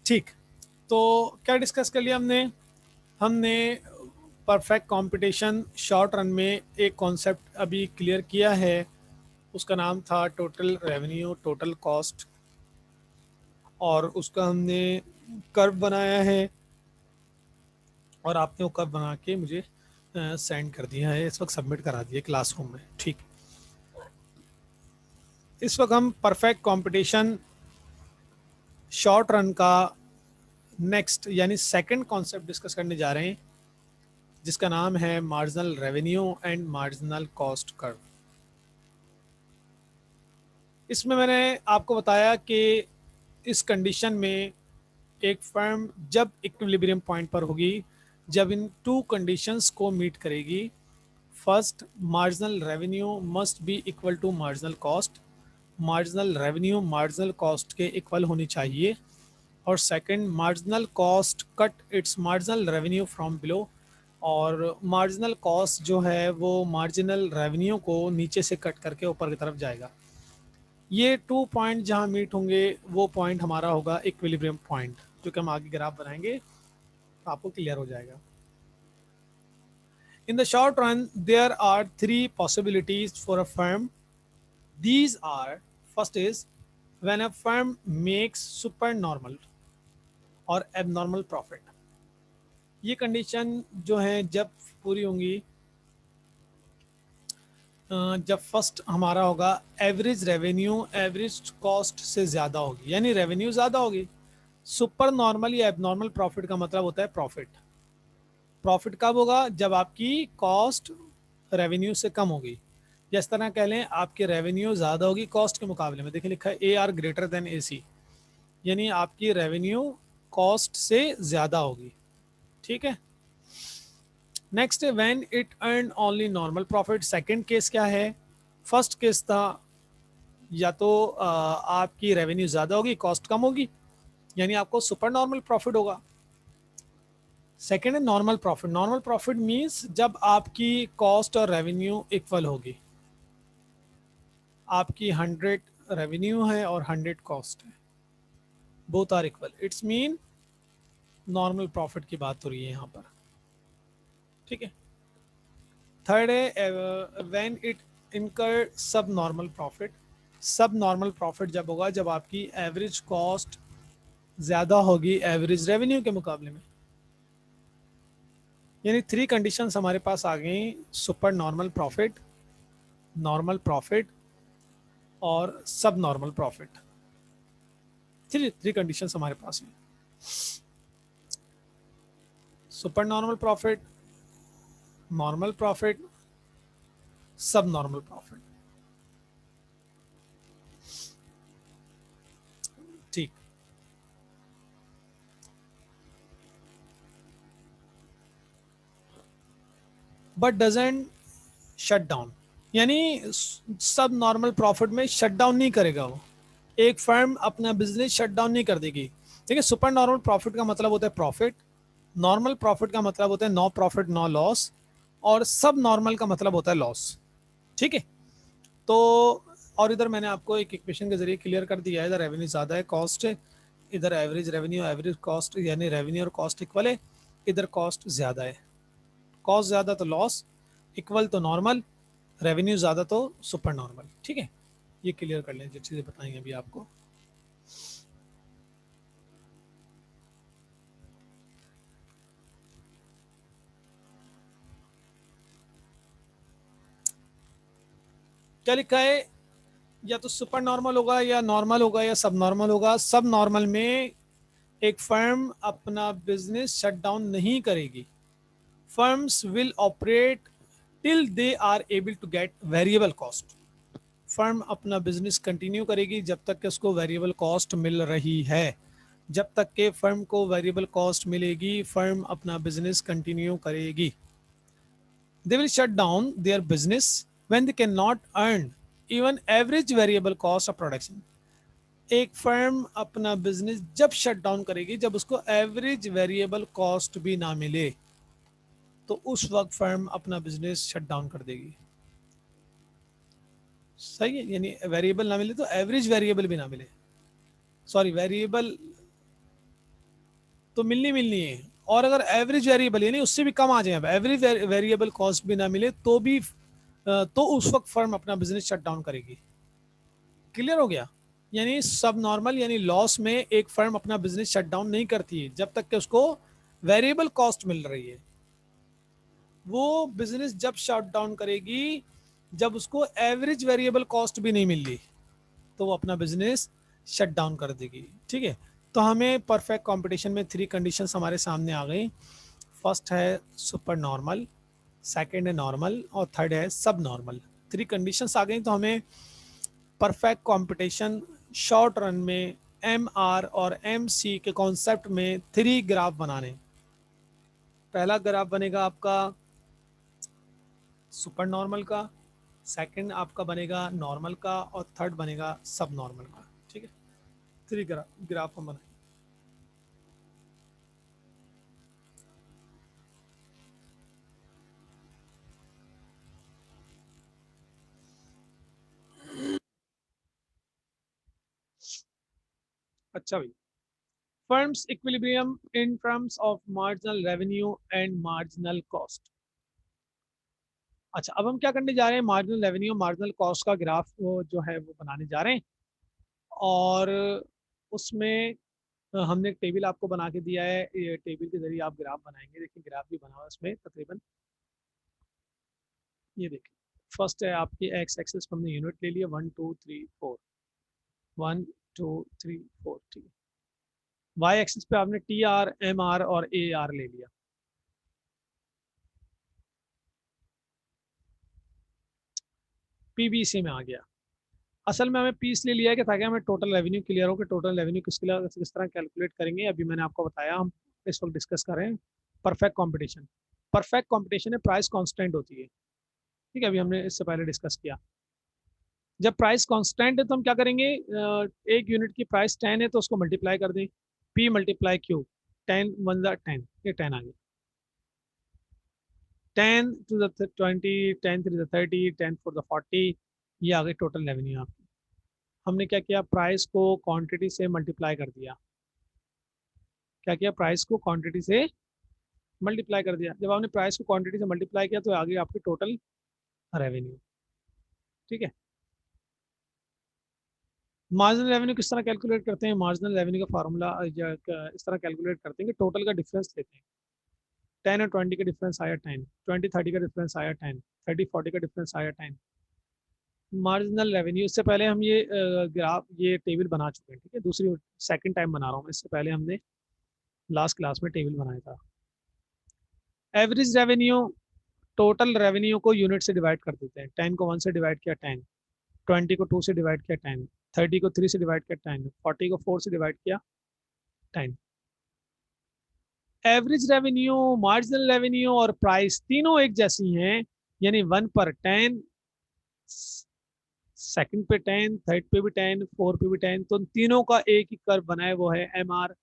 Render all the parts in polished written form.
ठीक। तो क्या डिस्कस कर लिया हमने? हमने परफेक्ट कंपटीशन शॉर्ट रन में एक कॉन्सेप्ट अभी क्लियर किया है। उसका नाम था टोटल रेवेन्यू टोटल कॉस्ट, और उसका हमने कर्व बनाया है और आपने वो कर्व बना के मुझे सेंड कर दिया है, इस वक्त सबमिट करा दिया क्लासरूम में। ठीक। इस वक्त हम परफेक्ट कंपटीशन शॉर्ट रन का नेक्स्ट यानी सेकंड कॉन्सेप्ट डिस्कस करने जा रहे हैं, जिसका नाम है marginal revenue and marginal cost curve. इसमें मैंने आपको बताया कि इस कंडीशन में एक फर्म जब इक्विलिब्रियम पॉइंट पर होगी, जब इन टू कंडीशंस को मीट करेगी। First, marginal revenue must be equal to marginal cost. Marginal revenue marginal cost के इक्वल होनी चाहिए। और second, marginal cost cut its marginal revenue from below. और मार्जिनल कॉस्ट जो है वो मार्जिनल रेवेन्यू को नीचे से कट करके ऊपर की तरफ जाएगा। ये टू पॉइंट जहाँ मीट होंगे वो पॉइंट हमारा होगा इक्विलिब्रियम पॉइंट, जो कि हम आगे ग्राफ बनाएंगे तो आपको क्लियर हो जाएगा। In the short run, there are three possibilities for a firm. These are: first is when a firm makes supernormal और abnormal profit. ये कंडीशन जो है जब पूरी होंगी, जब फर्स्ट हमारा होगा एवरेज रेवेन्यू एवरेज कॉस्ट से ज़्यादा होगी, यानी रेवेन्यू ज़्यादा होगी। सुपर नॉर्मल या एबनॉर्मल प्रॉफिट का मतलब होता है प्रॉफिट। प्रॉफिट कब होगा? जब आपकी कॉस्ट रेवेन्यू से कम होगी। जिस तरह कह लें आपकी रेवेन्यू ज़्यादा होगी कॉस्ट के मुकाबले में। देखिए लिखा है ए आर ग्रेटर देन ए सी, यानी आपकी रेवेन्यू कॉस्ट से ज़्यादा होगी। ठीक है। Next, when it earn only normal profit. Second case क्या है? फर्स्ट केस था या तो आपकी रेवेन्यू ज़्यादा होगी कॉस्ट कम होगी, यानी आपको सुपर नॉर्मल प्रॉफिट होगा। सेकेंड है normal profit. Normal profit means जब आपकी कॉस्ट और रेवेन्यू इक्वल होगी। आपकी 100 रेवेन्यू है और 100 कॉस्ट है, both are equal, its mean normal profit की बात हो रही है यहाँ पर। ठीक है। थर्ड है व्हेन इट इनकर सब नॉर्मल प्रॉफिट। सब नॉर्मल प्रॉफिट जब होगा जब आपकी एवरेज कॉस्ट ज़्यादा होगी एवरेज रेवेन्यू के मुकाबले में। यानी थ्री कंडीशंस हमारे पास आ गई: सुपर नॉर्मल प्रॉफिट और सब normal profit. Three three conditions हमारे पास में: सुपर नॉर्मल प्रॉफिट, सब नॉर्मल प्रॉफिट। ठीक। बट डजंट शट डाउन, यानी सब नॉर्मल प्रॉफिट में शट डाउन नहीं करेगा वो। एक फर्म अपना बिजनेस शट डाउन नहीं कर देगी। देखिए, सुपर नॉर्मल प्रॉफिट का मतलब होता है प्रॉफिट, नॉर्मल प्रॉफिट का मतलब होता है नो प्रॉफिट नो लॉस, और सब नॉर्मल का मतलब होता है लॉस। ठीक है। तो और इधर मैंने आपको एक इक्वेशन के जरिए क्लियर कर दिया है। इधर रेवेन्यू ज़्यादा है कॉस्ट है, इधर एवरेज रेवेन्यू एवरेज कॉस्ट, यानी रेवेन्यू और कॉस्ट इक्वल है। इधर कॉस्ट ज़्यादा है, कॉस्ट ज़्यादा तो लॉस, इक्वल तो नॉर्मल, रेवेन्यू ज़्यादा तो सुपर नॉर्मल। ठीक है। ये क्लियर कर लें जो चीज़ें बताएंगे अभी आपको। क्या लिखा है? या तो सुपर नॉर्मल होगा या नॉर्मल होगा या सब नॉर्मल होगा। सब नॉर्मल में एक फर्म अपना बिजनेस शट डाउन नहीं करेगी। Firms will operate till they are able to get variable cost. Firm अपना बिजनेस कंटिन्यू करेगी जब तक कि उसको वेरिएबल कॉस्ट मिल रही है। जब तक के फर्म को वेरिएबल कॉस्ट मिलेगी फर्म अपना बिजनेस कंटिन्यू करेगी। They will shut down their business when they cannot earn even average variable cost of production. एक फर्म अपना बिजनेस जब शट डाउन करेगी जब उसको एवरेज वेरिएबल कॉस्ट भी ना मिले, तो उस वक्त फर्म अपना बिजनेस शट डाउन कर देगी। सही है, यानी वेरिएबल ना मिले तो एवरेज वेरिएबल भी ना मिले, सॉरी वेरिएबल तो मिलनी मिलनी है। और अगर एवरेज वेरिएबल यानी उससे भी कम आ जाए, अब एवरेज वेरिएबल कॉस्ट भी ना मिले तो भी तो उस वक्त फर्म अपना बिजनेस शट डाउन करेगी। क्लियर हो गया? यानी सब नॉर्मल यानी लॉस में एक फर्म अपना बिजनेस शट डाउन नहीं करती है जब तक कि उसको वेरिएबल कॉस्ट मिल रही है। वो बिजनेस जब शट डाउन करेगी जब उसको एवरेज वेरिएबल कॉस्ट भी नहीं मिल रही, तो वो अपना बिजनेस शट डाउन कर देगी। ठीक है? तो हमें परफेक्ट कंपटीशन में थ्री कंडीशंस हमारे सामने आ गई। फर्स्ट है सुपर नॉर्मल, सेकंड है नॉर्मल और थर्ड है सब नॉर्मल। थ्री कंडीशंस आ गई तो हमें परफेक्ट कंपटीशन शॉर्ट रन में एम आर और एम सी के कॉन्सेप्ट में थ्री ग्राफ बनाने। पहला ग्राफ बनेगा आपका सुपर नॉर्मल का, सेकंड आपका बनेगा नॉर्मल का और थर्ड बनेगा सब नॉर्मल का। ठीक है? थ्री ग्राफ हम बनाएंगे। अच्छा भाई, firms equilibrium in terms of marginal revenue and marginal cost. अच्छा, अब हम क्या करने जा रहे हैं, मार्जिनल रेवेन्यू मार्जिनल कॉस्ट का ग्राफ वो जो है वो बनाने जा रहे हैं। और उसमें हमने एक टेबल आपको बना के दिया है, ये टेबल के जरिए आप ग्राफ बनाएंगे। देखिए ग्राफ भी बना हुआ है उसमें तकरीबन, ये देखिए। फर्स्ट है आपकी एक्स एक्सेस हमने यूनिट ले लिया 1 2 3 4, 1 2 3 4। ठीक है? वाई एक्सिस पे आपने टी आर एम आर और ए आर ले लिया। पीबीसी में आ गया। असल में हमें पी इसलिए लिया है कि ताकि हमें टोटल रेवेन्यू क्लियर हो कि टोटल रेवेन्यू किस तरह कैलकुलेट करेंगे। अभी मैंने आपको बताया, हम इस वक्त डिस्कस कर रहे हैं परफेक्ट कंपटीशन। परफेक्ट कंपटीशन में प्राइस कांस्टेंट होती है। ठीक है? अभी हमने इससे पहले डिस्कस किया। जब प्राइस कांस्टेंट है तो हम क्या करेंगे, एक यूनिट की प्राइस 10 है तो उसको मल्टीप्लाई कर दें, पी मल्टीप्लाई क्यू, 10 1 10, ये 10 आ गया। 10 to the 20, 10 to the 30, 10 for the 40, ये आ गई टोटल रेवेन्यू आपकी। हमने क्या किया, प्राइस को क्वांटिटी से मल्टीप्लाई कर दिया। क्या किया, प्राइस को क्वांटिटी से मल्टीप्लाई कर दिया। जब आपने प्राइस को क्वांटिटी से मल्टीप्लाई किया तो आ गई आपकी टोटल रेवेन्यू। ठीक है? मार्जिनल रेवेन्यू किस तरह कैलकुलेट करते हैं, मार्जिनल रेवेन्यू का फार्मूला इस तरह कैलकुलेट करते हैं कि टोटल का डिफरेंस लेते हैं। 10 और 20 का डिफरेंस आया 10, 20 30 का डिफरेंस आया 10, 30 40 का डिफरेंस आया 10। मार्जिनल रेवेन्यू, इससे पहले हम ये ग्राफ ये टेबल बना चुके हैं। ठीक है? दूसरी सेकंड टाइम बना रहा हूँ, इससे पहले हमने लास्ट क्लास में टेबल बनाया था। एवरेज रेवेन्यू, टोटल रेवेन्यू को यूनिट से डिवाइड कर देते हैं। 10 को 1 से डिवाइड किया 10, 20 को 2 से डिवाइड किया 10, 30 को 3 से डिवाइड किया 10, 40 को 4 से डिवाइड किया 10। एवरेज रेवेन्यू, मार्जिनल रेवेन्यू और प्राइस तीनों एक जैसी हैं। यानी 1 पर 10, सेकंड पे 10, थर्ड पे भी 10, फोर पे भी 10, तो उन तीनों का एक ही कर्व बना है, वो है एम आर,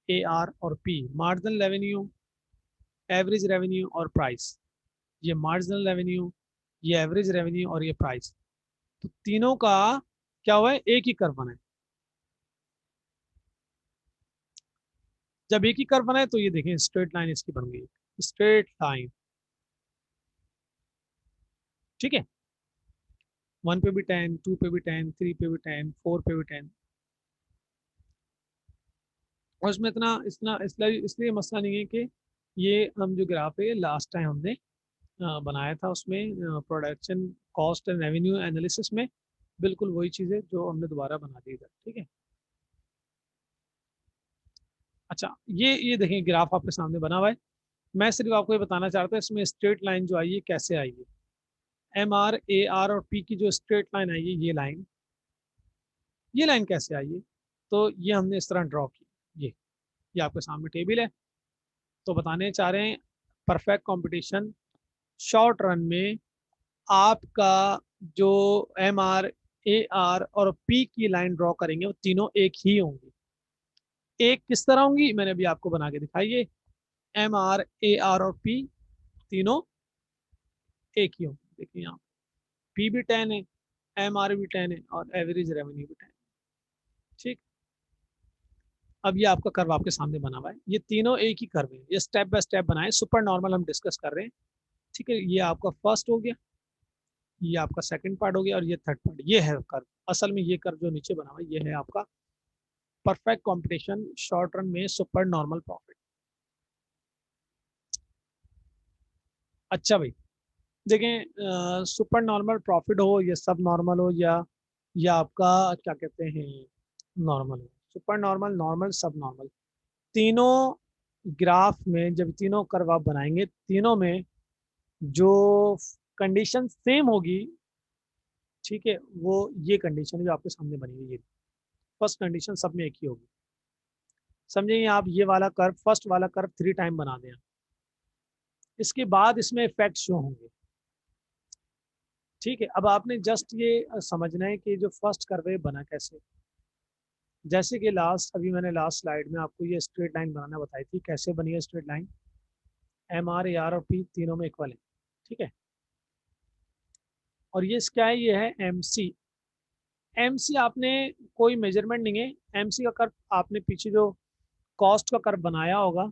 ए आर और P. Marginal revenue, average revenue और प्राइस। ये मार्जिनल रेवेन्यू, ये एवरेज रेवेन्यू और ये प्राइस, तो तीनों का क्या हुआ है, एक ही कर्व बना है। जब एक ही कर्व बना है तो ये देखें स्ट्रेट लाइन इसकी बन गई, स्ट्रेट लाइन। ठीक है? 1 पे भी 10, 2 पे भी 10, 3 पे भी 10, 4 पे भी 10। और इसमें इतना इतना इसलिए इसलिए मसला नहीं है कि ये हम जो ग्राफ है लास्ट टाइम हमने बनाया था, उसमें production cost and revenue analysis में बिल्कुल वही चीज़ है जो हमने दोबारा बना दी इधर। ठीक है? अच्छा, ये देखें ग्राफ आपके सामने बना हुआ है। मैं सिर्फ आपको ये बताना चाहता हूँ इसमें स्ट्रेट लाइन जो आई है कैसे आई है। एम आर, ए आर और पी की जो स्ट्रेट लाइन आई है, ये लाइन कैसे आई है, तो ये हमने इस तरह ड्रॉ की। ये आपके सामने टेबल है। तो बताने चाह रहे हैं परफेक्ट कंपटीशन शॉर्ट रन में आपका जो एम आर, ए आर और पी की लाइन ड्रॉ करेंगे वो तीनों एक ही होंगी। एक किस तरह होंगी मैंने अभी आपको बना के दिखाई है। एम आर, ए आर और पी तीनों एक ही होंगी। देखिए यहाँ पी भी 10 है, एम आर भी 10 है और एवरेज रेवेन्यू भी 10। ठीक? अब ये आपका कर्व आपके सामने बना हुआ है, ये तीनों एक ही कर्व है, ये स्टेप बाय स्टेप बनाए, सुपर नॉर्मल हम डिस्कस कर रहे हैं। ठीक है, ये आपका फर्स्ट हो गया, ये आपका सेकंड पार्ट हो गया, और ये थर्ड पार्ट, ये है कर्व। असल में ये कर्व जो नीचे बना हुआ है, ये है आपका परफेक्ट कंपटीशन शॉर्ट रन में सुपर नॉर्मल प्रॉफिट। अच्छा भाई, देखें, सुपर नॉर्मल प्रॉफिट हो या सब नॉर्मल हो, या आपका क्या कहते हैं नॉर्मल हो, सुपर नॉर्मल, नॉर्मल, सब नॉर्मल, तीनों ग्राफ में जब तीनों कर्व आप बनाएंगे, तीनों में जो कंडीशन सेम होगी, ठीक है, वो ये कंडीशन जो आपके सामने बनी हुई है, फर्स्ट कंडीशन सब में एक ही होगी। समझिए आप ये वाला कर्व, फर्स्ट वाला कर्व 3 टाइम बना दें, इसके बाद इसमें इफेक्ट शो होंगे। ठीक है, अब आपने जस्ट ये समझना है कि जो फर्स्ट कर्व है बना कैसे। जैसे कि लास्ट, अभी मैंने लास्ट स्लाइड में आपको ये स्ट्रेट लाइन बनाना बताई थी, कैसे बनी है straight line, M R, A R और पी तीनों में इक्वल है। ठीक है, और ये क्या है, ये है एम सी। एम सी आपने कोई मेजरमेंट नहीं है, एम सी का कर्व आपने पीछे जो कॉस्ट का कर्व बनाया होगा,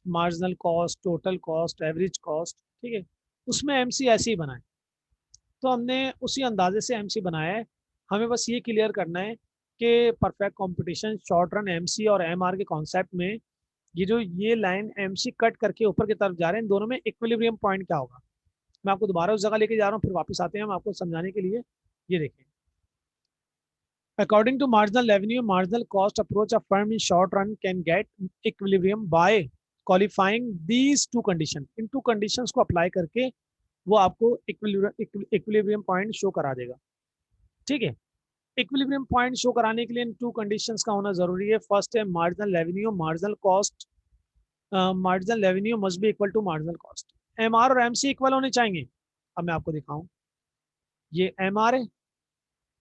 marginal cost, total cost, average cost, ठीक है, उसमें एम सी ऐसे ही बनाए, तो हमने उसी अंदाजे से एमसी बनाया है। हमें बस ये क्लियर करना है कि perfect competition short run MC और एमआर के कॉन्सेप्ट में ये जो ये लाइन एमसी कट करके ऊपर की तरफ जा रहे हैं, इन दोनों में इक्विलिब्रियम पॉइंट क्या होगा। मैं आपको दोबारा उस जगह लेके जा रहा हूँ, फिर वापस आते हैं हम आपको समझाने के लिए। ये देखें, according to marginal revenue marginal cost approach a firm in short run can get equilibrium by qualifying these two condition. इन टू कंडीशंस को अप्लाई करके वो आपको इक्विलिब्रियम पॉइंट शो करा देगा। ठीक है, इक्विलिब्रियम पॉइंट शो कराने के लिए इन टू कंडीशंस का होना जरूरी है। फर्स्ट है marginal revenue, marginal cost, marginal revenue must be equal to marginal cost. MR और एमसी इक्वल होने चाहिए। अब मैं आपको दिखाऊं, ये एमआर है,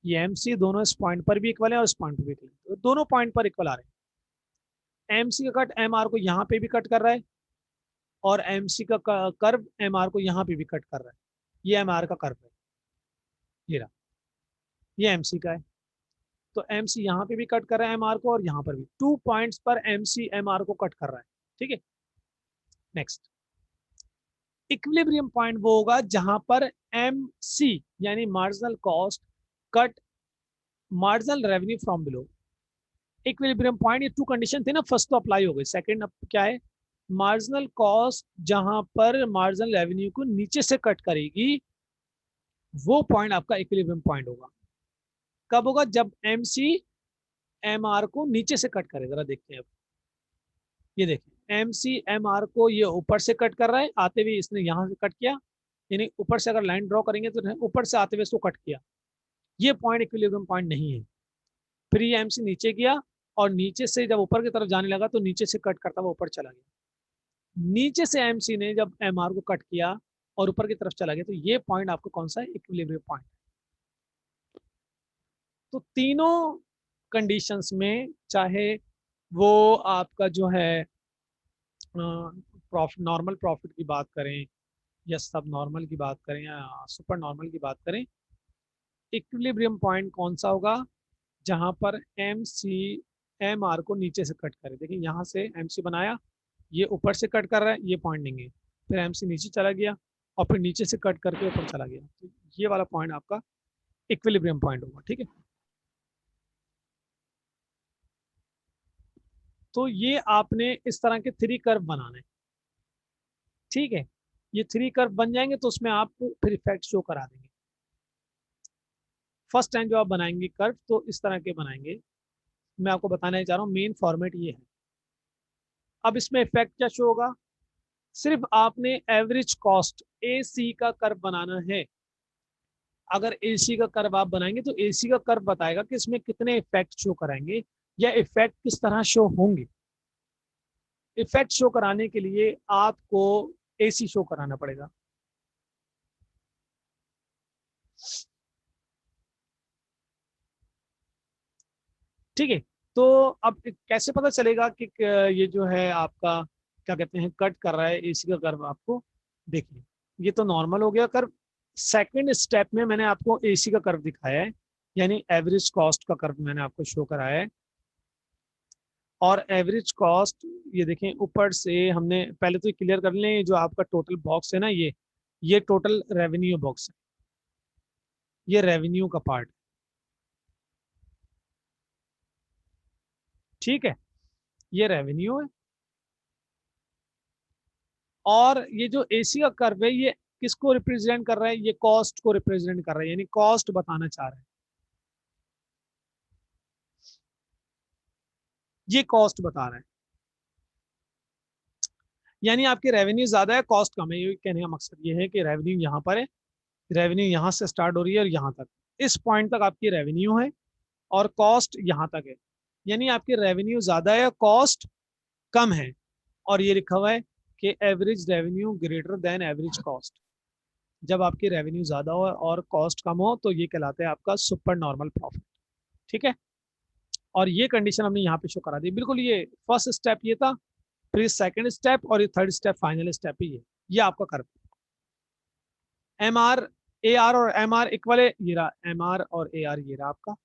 ये एमसी, दोनों इस पॉइंट पर भी इक्वल है और इस पॉइंट पर भी इक्वल है, तो दोनों पॉइंट पर इक्वल आ रहे हैं। एमसी का कट एमआर को यहाँ पे भी कट कर रहा है, और एमसी का कर्व एमआर को यहाँ पे भी कट कर रहा है। ये एमआर का कर्व है, ये रहा, ये एमसी का है। तो एमसी यहाँ पे भी कट कर रहा है एमआर को, और यहाँ पर भी 2 पॉइंट्स पर एमसी एमआर को कट कर रहा है। ठीक है, नेक्स्ट, इक्विलिब्रियम पॉइंट वो होगा जहां पर एमसी यानी marginal cost cut marginal revenue from below. Equilibrium point, ये 2 कंडीशन थे ना, फर्स्ट तो अप्लाई हो गई, सेकंड अब क्या है, मार्जिनल कॉस्ट जहां पर मार्जिनल रेवेन्यू को नीचे से कट करेगी, वो पॉइंट आपका इक्विलिब्रियम पॉइंट होगा। कब होगा, जब एमसी एमआर को नीचे से कट करे। जरा देखते हैं अब, ये देखिए एम सी एम आर को ये ऊपर से कट कर रहा है, आते हुए इसने यहाँ से कट किया, यानी ऊपर से अगर लाइन ड्रॉ करेंगे तो ऊपर से आते हुए इसको कट किया, ये पॉइंट इक्विलिब्रियम पॉइंट नहीं है। फिर ये एम सी नीचे गया, और नीचे से जब ऊपर की तरफ जाने लगा तो नीचे से कट करता हुआ ऊपर चला गया। नीचे से एम सी ने जब एम आर को कट किया और ऊपर की तरफ चला गया, तो ये पॉइंट आपको कौन सा है, इक्विलिब्रियम पॉइंट। तो तीनों कंडीशंस में, चाहे वो आपका जो है प्रॉफिट, नॉर्मल प्रॉफिट की बात करें, या सब नॉर्मल की बात करें, या सुपर नॉर्मल की बात करें, इक्विलिब्रियम पॉइंट कौन सा होगा, जहां पर एम सी एम आर को नीचे से कट करे। देखिए यहाँ से एम सी बनाया, ये ऊपर से कट कर रहा है, ये पॉइंट नहीं है, फिर एम सी नीचे चला गया, और फिर नीचे से कट करके ऊपर चला गया, तो ये वाला पॉइंट आपका इक्विलिब्रियम पॉइंट होगा। ठीक है, तो ये आपने इस तरह के 3 कर्व बनाने। ठीक है, ये 3 कर्व बन जाएंगे तो उसमें आप फिर इफेक्ट शो करा देंगे। फर्स्ट टाइम जो आप बनाएंगे कर्व, तो इस तरह के बनाएंगे। मैं आपको बताने जा रहा हूँ, मेन फॉर्मेट ये है। अब इसमें इफेक्ट क्या शो होगा, सिर्फ आपने एवरेज कॉस्ट ए सी का कर्व बनाना है। अगर ए सी का कर्व आप बनाएंगे तो ए सी का कर्व बताएगा कि इसमें कितने इफेक्ट शो कराएंगे, या इफेक्ट किस तरह शो होंगे। इफेक्ट शो कराने के लिए आपको ए सी शो कराना पड़ेगा। ठीक है, तो अब कैसे पता चलेगा कि ये जो है आपका क्या कहते हैं कट कर रहा है एसी का कर्व। आपको देखिए, ये तो नॉर्मल हो गया कर्व। सेकंड स्टेप में मैंने आपको एसी का कर्व दिखाया है, यानी एवरेज कॉस्ट का कर्व मैंने आपको शो कराया है। और एवरेज कॉस्ट, ये देखें ऊपर से हमने पहले तो क्लियर कर लें, जो आपका टोटल बॉक्स है ना, ये टोटल रेवेन्यू बॉक्स है, ये रेवेन्यू का पार्ट, ठीक है, ये रेवेन्यू है। और ये जो एसी का कर्व है, ये किसको रिप्रेजेंट कर रहा है? ये कॉस्ट को रिप्रेजेंट कर रहा है, यानी कॉस्ट बताना चाह रहा है, ये कॉस्ट बता रहा है। यानी आपकी रेवेन्यू ज्यादा है, कॉस्ट कम है, ये कहने का मकसद ये है कि रेवेन्यू यहाँ पर है, रेवेन्यू यहाँ से स्टार्ट हो रही है और यहाँ तक, इस पॉइंट तक आपकी रेवेन्यू है और कॉस्ट यहाँ तक है। यानी आपकी रेवेन्यू ज्यादा है, कॉस्ट कम है। और ये लिखा हुआ है कि average revenue greater than average cost. जब आपकी रेवेन्यू ज्यादा हो और कॉस्ट कम हो तो ये कहलाता है आपका सुपर नॉर्मल प्रॉफिट, ठीक है। और ये कंडीशन हमने यहाँ पे शो करा दी, बिल्कुल ये फर्स्ट स्टेप ये था, फिर सेकंड स्टेप और ये थर्ड स्टेप, फाइनल स्टेप ही ये आपका curve. M R, A R और एम आर इक्वल है, ये रहा एम आर और ए आर, ये रहा आपका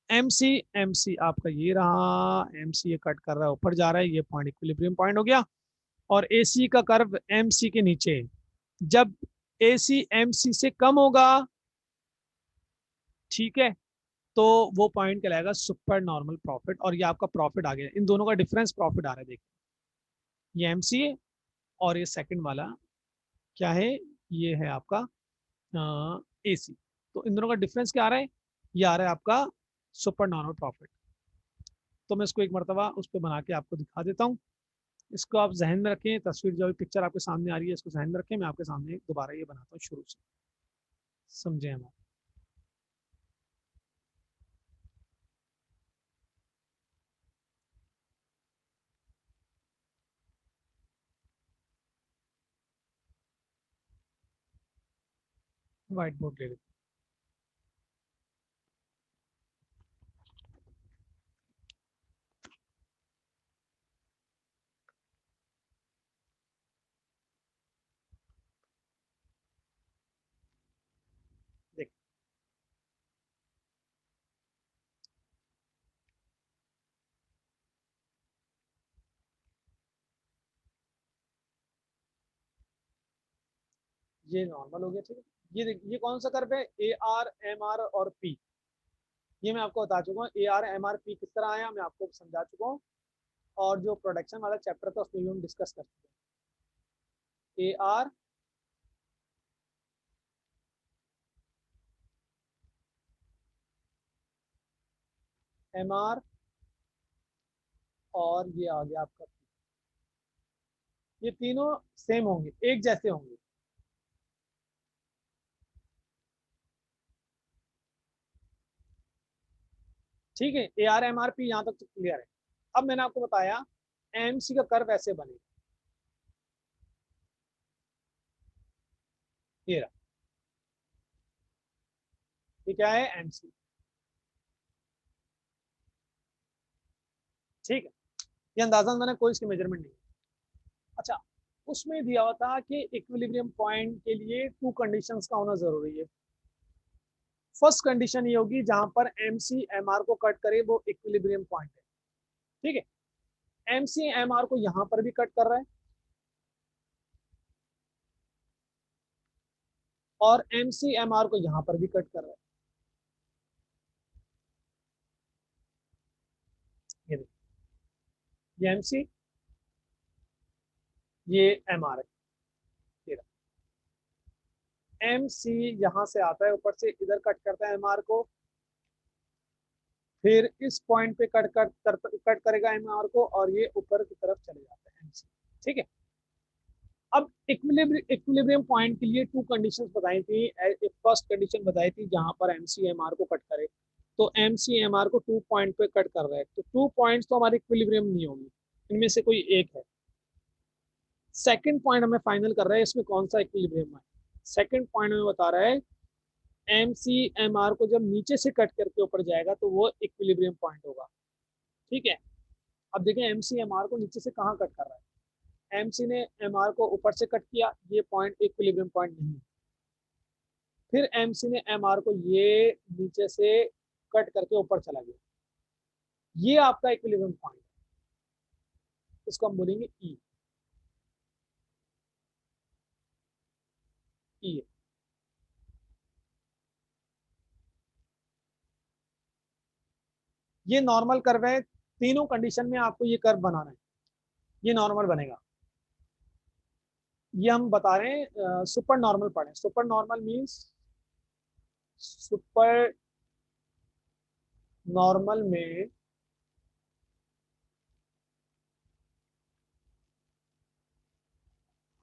एम सी। एम सी आपका ये रहा, एम सी ये कट कर रहा है, ऊपर जा रहा है, ये पॉइंट इक्विलिब्रियम पॉइंट हो गया। और ए सी का कर्व एम सी के नीचे है। जब ए सी एम सी से कम होगा, ठीक है, तो वो पॉइंट कहलाएगा सुपर नॉर्मल प्रॉफिट, और ये आपका प्रॉफिट आ गया, इन दोनों का डिफरेंस प्रॉफिट आ रहा है, देखिए ये एम सी है और ये सेकंड वाला क्या है, ये है आपका ए सी। तो इन दोनों का डिफरेंस क्या आ रहा है? ये आ रहा है आपका सुपर नॉर्मल प्रॉफिट। तो मैं इसको एक मरतबा उस पर बना के आपको दिखा देता हूँ। इसको आप जहन में रखें, तस्वीर जो पिक्चर आपके सामने आ रही है इसको जहन में रखें, मैं आपके सामने दोबारा ये बनाता हूँ शुरू से, समझे हम। व्हाइट बोर्ड ले लेते हैं। देख, ये नॉर्मल हो गया, ठीक है। ये देख, ये कौन सा कर्व है? ए आर एम आर और पी, ये मैं आपको बता चुका हूँ। A R M R P किस तरह आया मैं आपको समझा चुका हूँ। और जो प्रोडक्शन वाला चैप्टर था उसमें भी हम डिस्कस कर चुके हैं। ए आर एम आर और ये आ गया आपका, ये तीनों सेम होंगे, एक जैसे होंगे, ठीक है। A R M R P यहाँ तक तो क्लियर है। अब मैंने आपको बताया एम सी का कर्व ऐसे बनेगा, ये रहा, ये क्या है? एम सी, ठीक है। ये अंदाजा मैंने कोई इसकी मेजरमेंट नहीं। अच्छा, उसमें दिया हुआ था कि इक्विलिब्रियम पॉइंट के लिए टू कंडीशंस का होना जरूरी है। फर्स्ट कंडीशन ये होगी जहां पर एम सी एम आर को कट करे, वो इक्विलिब्रियम पॉइंट है, ठीक है। एम सी एम आर को यहां पर भी कट कर रहा है और एम सी एम आर को यहां पर भी कट कर रहा है, ये देखिए, ये एम सी, ये एम आर है। एम सी यहां से आता है ऊपर से, इधर कट करता है एम आर को, फिर इस पॉइंट पे कट करेगा एम आर को, और ये ऊपर की तरफ चले जाता है एम सी, ठीक है। अब इक्विलिब्रियम पॉइंट के लिए टू कंडीशंस बताई थी। एक फर्स्ट कंडीशन बताई थी जहां पर एम सी एम आर को कट करे, तो एम सी एम आर को टू पॉइंट पे कट कर रहा है, तो टू पॉइंट्स तो हमारे इक्विलिब्रियम नहीं होंगे, इनमें से कोई एक है। सेकंड पॉइंट हमें फाइनल कर रहा है इसमें कौन सा इक्विलिब्रियम है। सेकंड पॉइंट में बता रहा है एम सी एम आर को जब नीचे से कट करके ऊपर जाएगा तो वो इक्विलिब्रियम पॉइंट होगा, ठीक है। अब देखें एम सी एम आर को नीचे से कहाँ कट कर रहा है? एम सी ने एम आर को ऊपर से कट किया, ये पॉइंट इक्विलिब्रियम पॉइंट नहीं। फिर एम सी ने एम आर को ये नीचे से कट करके ऊपर चला गया, ये आपका इक्विलिब्रियम पॉइंट है। इसको हम बोलेंगे ई। ई ये नॉर्मल कर्व है, तीनों कंडीशन में आपको ये कर्व बनाना है, ये नॉर्मल बनेगा। ये हम बता रहे हैं सुपर नॉर्मल पढ़े। Super normal means super normal में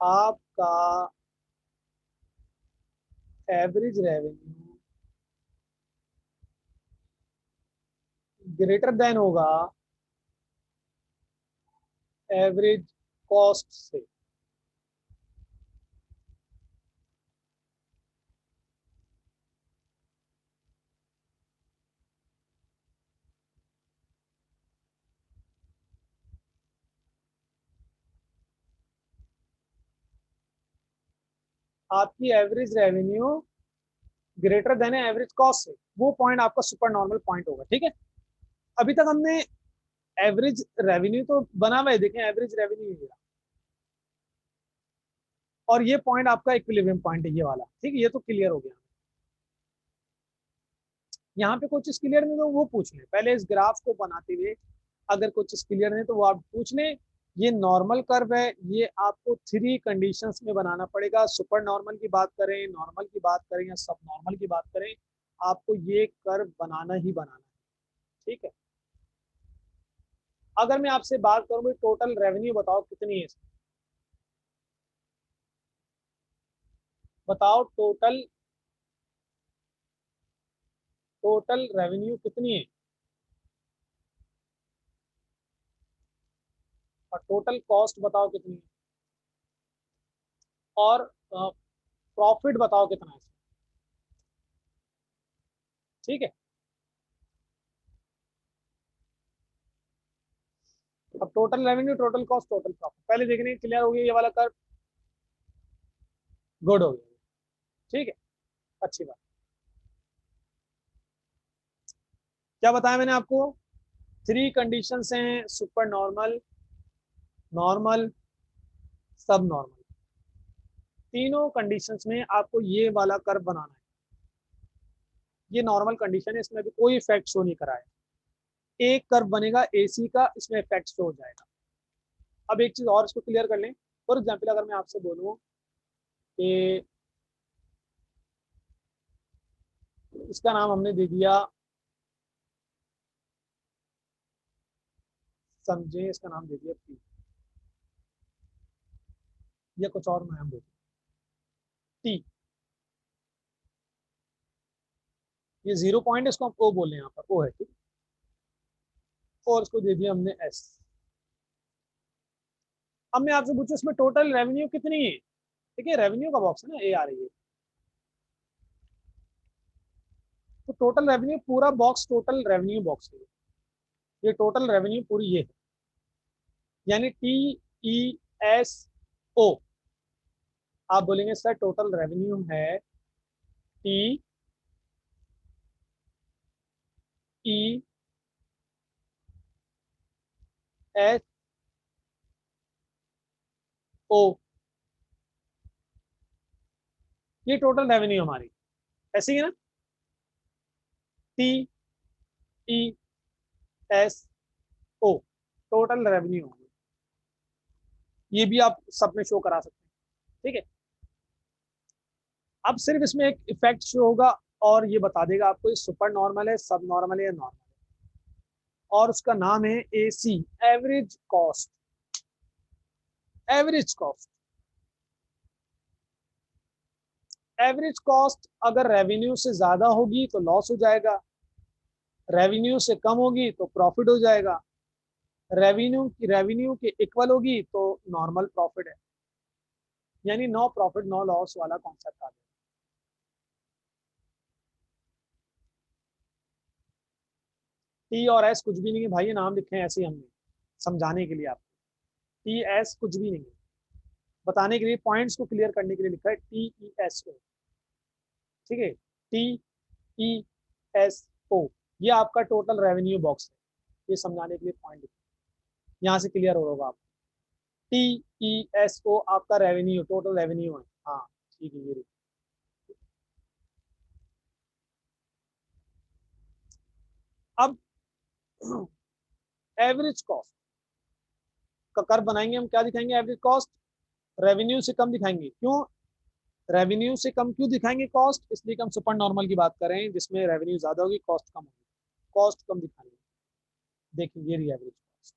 आपका एवरेज रेवेन्यू ग्रेटर देन होगा एवरेज कॉस्ट से। आपकी average revenue greater than average cost से, वो पॉइंट आपका सुपर नॉर्मल पॉइंट होगा। ठीक है, अभी तक हमने एवरेज रेवेन्यू तो बना हुआ है, देखें एवरेज रेवेन्यू ये, और ये पॉइंट आपका इक्विलिब्रियम पॉइंट है ये वाला। ठीक है, ये तो क्लियर हो गया। यहाँ पे कोई चीज क्लियर नहीं तो वो पूछ लें पहले इस ग्राफ को बनाते हुए। अगर कोई चीज क्लियर नहीं तो वो आप पूछ लें। ये नॉर्मल कर्व है, ये आपको थ्री कंडीशंस में बनाना पड़ेगा। सुपर नॉर्मल की बात करें, नॉर्मल की बात करें या सब नॉर्मल की बात करें, आपको ये कर्व बनाना ही बनाना है। ठीक है, अगर मैं आपसे बात करूं टोटल रेवेन्यू बताओ कितनी है इसमें, बताओ टोटल, टोटल रेवेन्यू कितनी है और टोटल कॉस्ट बताओ कितनी है और प्रॉफिट बताओ कितना है इसमें। ठीक है, अब total revenue, total cost, total profit पहले देखने क्लियर हो गया ये वाला कर्व, गुड हो गया। ठीक है, अच्छी बात। क्या बताया मैंने आपको, थ्री कंडीशंस हैं, सुपर नॉर्मल, नॉर्मल, सब नॉर्मल। तीनों कंडीशंस में आपको ये वाला कर्व बनाना है। ये नॉर्मल कंडीशन है, इसमें भी कोई इफेक्ट शो नहीं करा है। एक कर्व बनेगा एसी का, इसमें इफेक्ट शो हो जाएगा। अब एक चीज और इसको क्लियर कर लें। फॉर एग्जाम्पल अगर मैं आपसे बोलूँ कि इसका नाम हमने दे दिया, समझे, इसका नाम दे दिया पी, या कुछ और नाम दे दिया टी। ये जीरो पॉइंट, इसको हम ओ बोल रहे हैं, यहाँ पर ओ है। ठीक, और इसको दे दिया हमने एस। अब मैं आपसे पूछूं इसमें टोटल रेवेन्यू कितनी है। ठीक है, रेवेन्यू का बॉक्स है ना, ए आ रही है, तो टोटल रेवेन्यू पूरा बॉक्स टोटल रेवेन्यू बॉक्स है। ये टोटल रेवेन्यू पूरी ये है, यानी टी ई एस ओ। आप बोलेंगे सर टोटल रेवेन्यू है टी ई एस ओ, ये टोटल रेवेन्यू हमारी, ऐसी है ना, T E S O, total revenue. ये भी आप सब में शो करा सकते हैं। ठीक है, अब सिर्फ इसमें एक इफेक्ट शो होगा और ये बता देगा आपको ये सुपर नॉर्मल है, सब नॉर्मल है या नॉर्मल है, और उसका नाम है AC, average cost. Average cost, average cost अगर रेवेन्यू से ज्यादा होगी तो लॉस हो जाएगा, रेवेन्यू से कम होगी तो प्रॉफिट हो जाएगा, रेवेन्यू के इक्वल होगी तो नॉर्मल प्रॉफिट है, यानी नो प्रॉफिट नो लॉस वाला कॉन्सेप्ट आ गया। टी और एस कुछ भी नहीं है भाई, ये नाम लिखे हैं ऐसे ही हमने समझाने के लिए आपको। टी एस कुछ भी नहीं है, बताने के लिए, पॉइंट्स को क्लियर करने के लिए लिखा है टी ई एस ओ। ठीक है, टी ई एस ओ, ये आपका टोटल रेवेन्यू बॉक्स है, ये समझाने के लिए पॉइंट, यहाँ से क्लियर हो होगा आपको। TESO आपका रेवेन्यू, टोटल रेवेन्यू है। हाँ ठीक है, ये अब एवरेज कॉस्ट का कर्व बनाएंगे हम, क्या दिखाएंगे? एवरेज कॉस्ट रेवेन्यू से कम दिखाएंगे। क्यों रेवेन्यू से कम क्यों दिखाएंगे कॉस्ट? इसलिए कि हम सुपर नॉर्मल की बात कर रहे हैं जिसमें रेवेन्यू ज्यादा होगी, कॉस्ट कम होगी। कॉस्ट कम दिखाएंगे। देखिए ये रही एवरेज कॉस्ट,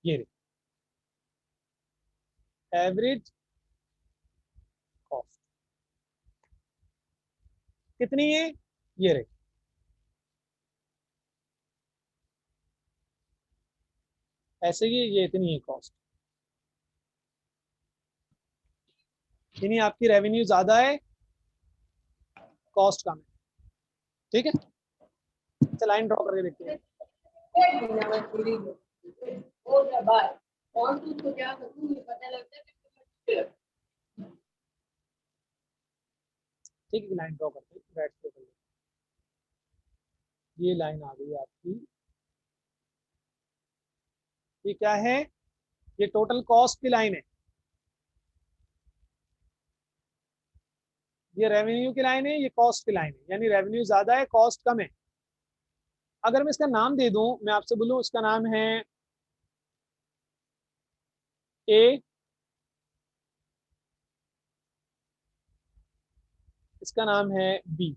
ये रही एवरेज कॉस्ट कितनी है, ये रही। ऐसे ही ये इतनी है कॉस्ट, यानी आपकी रेवेन्यू ज्यादा है, कॉस्ट कम है। ठीक है, चल लाइन ड्रॉ करके देखते हैं। ठीक है, लाइन ड्रॉ करते हैं, रेड से कर लेते हैं। ये लाइन आ गई आपकी, ये क्या है? ये टोटल कॉस्ट की लाइन है, ये रेवेन्यू की लाइन है, ये कॉस्ट की लाइन है, यानी रेवेन्यू ज्यादा है, कॉस्ट कम है। अगर मैं इसका नाम दे दूं, मैं आपसे बोलूं इसका नाम है ए, इसका नाम है बी,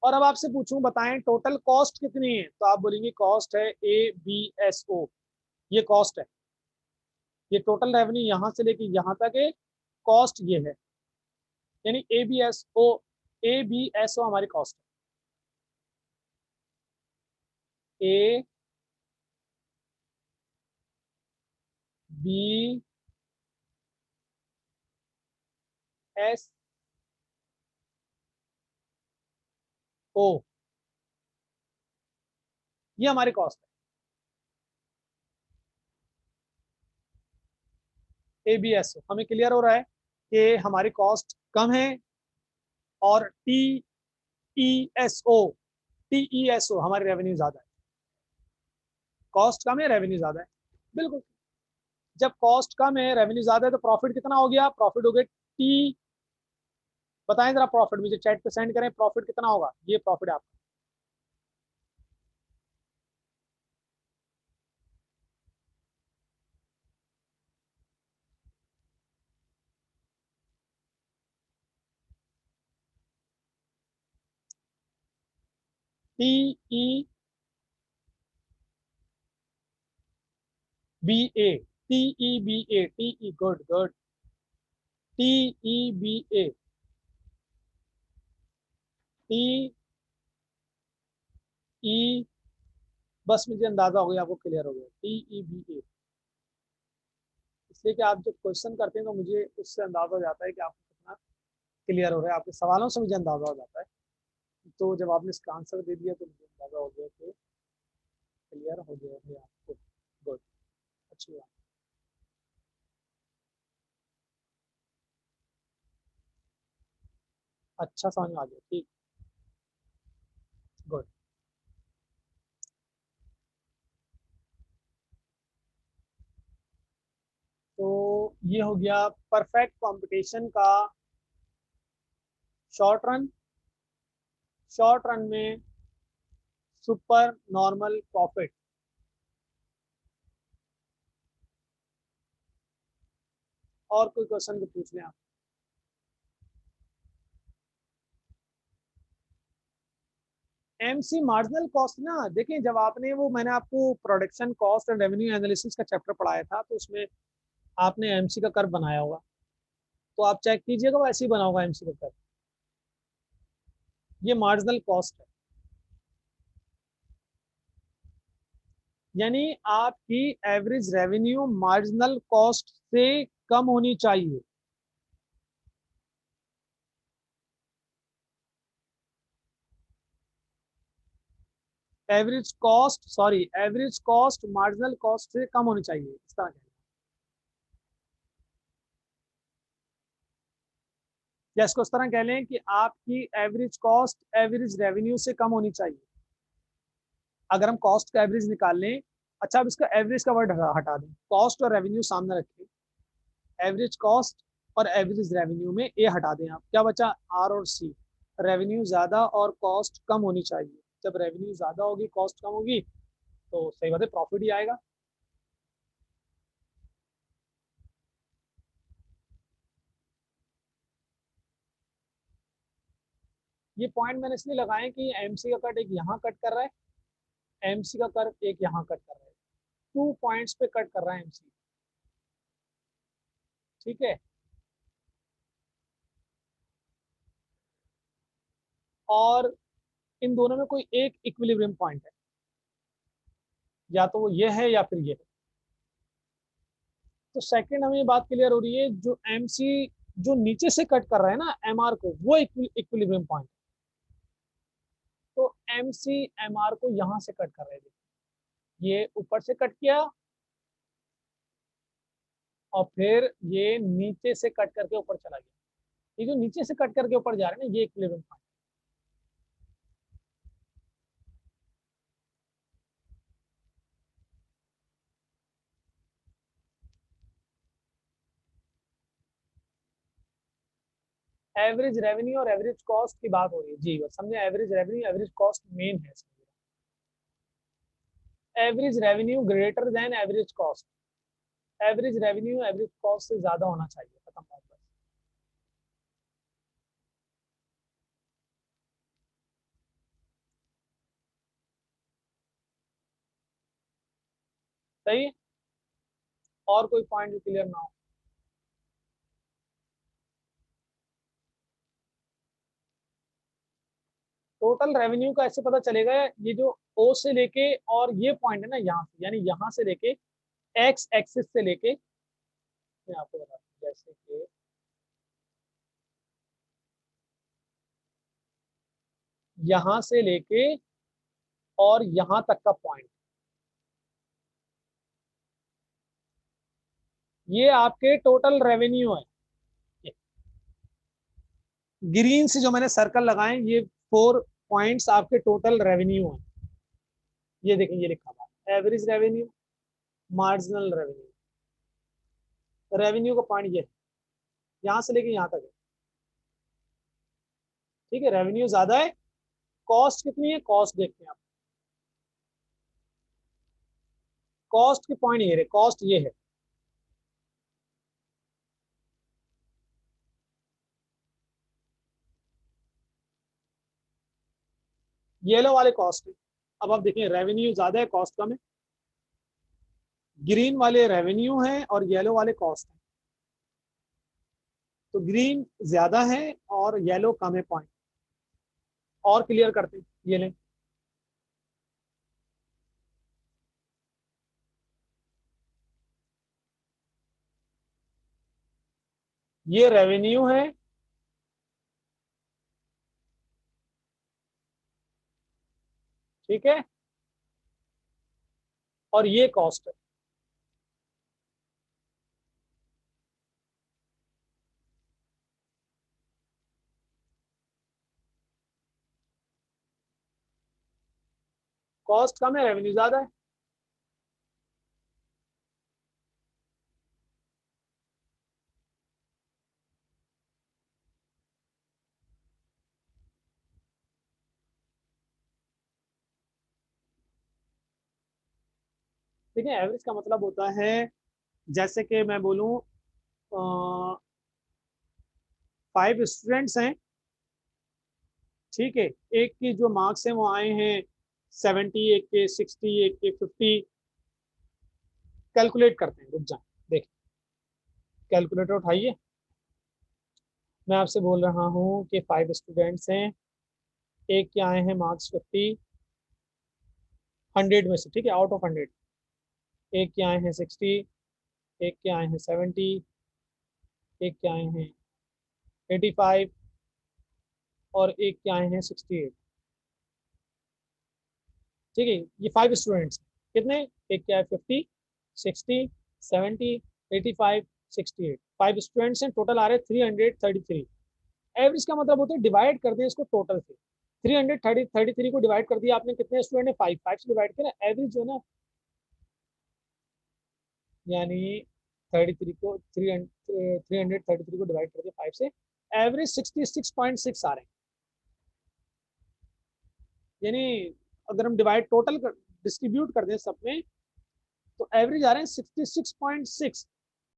और अब आपसे पूछूं बताएं टोटल कॉस्ट कितनी है, तो आप बोलेंगे कॉस्ट है ABSO, ये कॉस्ट है। ये टोटल रेवेन्यू यहां से लेके यहां तक है, कॉस्ट ये है, यानी ABSO हमारी कॉस्ट है। ABSO ये हमारी कॉस्ट है। ABSO हमें क्लियर हो रहा है कि हमारी कॉस्ट कम है, और TESO हमारी रेवेन्यू ज्यादा है। कॉस्ट कम है, रेवेन्यू ज्यादा है, बिल्कुल। जब कॉस्ट कम है, रेवेन्यू ज्यादा है, तो प्रॉफिट कितना हो गया? प्रॉफिट हो गया टी, बताएं जरा प्रॉफिट, मुझे चैट पे सेंड करें, प्रॉफिट कितना होगा? ये प्रॉफिट है आपका, TEBA good good, TEBA, T E, बस मुझे अंदाजा हो गया, आपको क्लियर हो गया, TEBA। इसलिए कि आप जब क्वेश्चन करते हैं तो मुझे उससे अंदाजा हो जाता है कि आपको कितना क्लियर हो रहा है, आपके सवालों से मुझे अंदाजा हो जाता है। तो जब आपने इसका आंसर दे दिया तो मुझे अंदाजा हो गया कि क्लियर हो गया है आपको। गुड, अच्छी बात, अच्छा समझ में आ गया, ठीक, गुड। तो ये हो गया परफेक्ट कंपटीशन का शॉर्ट रन। शॉर्ट रन में सुपर नॉर्मल प्रॉफिट। और कोई क्वेश्चन तो पूछ लें आप। MC मार्जिनल कॉस्ट ना, देखिए जब आपने वो, मैंने आपको production cost and revenue analysis का चैप्टर पढ़ाया था, तो उसमें आपने MC का कर्व बनाया होगा, तो आप चेक कीजिएगा, वो ऐसे ही बना होगा MC का कर्व। ये मार्जिनल कॉस्ट है, यानी आपकी एवरेज रेवेन्यू मार्जिनल कॉस्ट से कम होनी चाहिए। Average cost, sorry, average cost marginal cost से कम होनी चाहिए, इस तरह या इसको इस तरह कह लें कि आपकी एवरेज कॉस्ट एवरेज रेवेन्यू से कम होनी चाहिए। अगर हम कॉस्ट का एवरेज निकाल लें, अच्छा अब इसका एवरेज का वर्ड हटा दें, कॉस्ट और रेवेन्यू सामने रखें, एवरेज कॉस्ट और एवरेज रेवेन्यू में ए हटा दें आप, क्या बचा आर और सी। रेवेन्यू ज़्यादा और कॉस्ट कम होनी चाहिए। जब रेवेन्यू ज़्यादा होगी कॉस्ट कम होगी तो सही बात है प्रॉफिट ही आएगा। ये पॉइंट मैंने इसलिए लगाए कि एमसी का कट एक यहाँ कट कर रहा है, एमसी का कट एक यहाँ कट कर रहा है, 2 पॉइंट्स पे कट कर रहा है एमसी। ठीक है, और इन दोनों में कोई एक इक्विलिब्रियम पॉइंट है, या तो वो ये है या फिर ये है। तो सेकंड हमें ये बात क्लियर हो रही है, जो एमसी जो नीचे से कट कर रहा है ना एमआर को, वो इक्विलिब्रियम पॉइंट। तो एमसी एमआर को यहां से कट कर रहे थे, ये ऊपर से कट किया और फिर ये नीचे से कट करके ऊपर चला गया। ये जो नीचे से कट करके ऊपर जा रहे हैं ना, ये इक्विलिब्रियम पॉइंट। एवरेज रेवेन्यू और एवरेज कॉस्ट की बात हो रही है जी, बस समझे, average revenue average cost main है। Average revenue greater than average cost, average revenue average cost से ज्यादा होना चाहिए, खत्म बात बस। सही है, और कोई पॉइंट जो क्लियर ना हो। टोटल रेवेन्यू का ऐसे पता चलेगा, ये जो ओ से लेके और ये पॉइंट है ना यहाँ से, यानी यहाँ से लेके एक्स एक्सिस से लेके, मैं आपको बताता हूँ, जैसे कि यहाँ से लेके और यहाँ तक का पॉइंट, ये आपके टोटल रेवेन्यू है। ग्रीन से जो मैंने सर्कल लगाए ये 4 पॉइंट्स आपके टोटल रेवेन्यू हैं। ये देखें, ये लिखा हुआ है average revenue, marginal revenue. Revenue का पॉइंट ये है, यहाँ से लेके यहाँ तक है। ठीक है, रेवेन्यू ज्यादा है, कॉस्ट कितनी है, कॉस्ट देखते हैं आप, कॉस्ट की पॉइंट ये है, कॉस्ट ये है, येलो वाले कॉस्ट है। अब आप देखें रेवेन्यू ज्यादा है कॉस्ट कम है, ग्रीन वाले रेवेन्यू है और येलो वाले कॉस्ट है। तो ग्रीन ज्यादा है और येलो कम है पॉइंट। और क्लियर करते हैं, ये लें, ये रेवेन्यू है, ठीक है, और ये कॉस्ट है। कॉस्ट कम है रेवेन्यू ज्यादा है। ठीक है, एवरेज का मतलब होता है, जैसे कि मैं बोलूं 5 स्टूडेंट्स हैं, ठीक है, एक की जो मार्क्स हैं वो आए हैं 70, एक के 60, एक के 50। कैलकुलेट करते हैं, रुक जाए, देख, कैलकुलेटर उठाइए। मैं आपसे बोल रहा हूँ कि 5 स्टूडेंट्स हैं, एक के आए हैं मार्क्स 50, 100 में से, ठीक है, आउट ऑफ 100। एक के आए हैं 60, एक के आए हैं 70, एक के आए हैं 85 और एक के आए हैं 68। ठीक है, ये 5 स्टूडेंट्स कितने, एक क्या है 50, 60, 70, 85, 68, 5 स्टूडेंट्स हैं, टोटल आ रहे 333। एवरेज का मतलब होता है डिवाइड कर दिया इसको टोटल से। 333 को डिवाइड कर दिया आपने, कितने स्टूडेंट है, 5, 5 से डिवाइड किया, एवरेज जो है ना, यानी 33 को 333 को डिवाइड कर दिया 5 से, एवरेज 66.6 आ रहे हैं। यानी अगर हम डिवाइड टोटल डिस्ट्रीब्यूट कर दें सब में, तो एवरेज आ रहे हैं 66.6।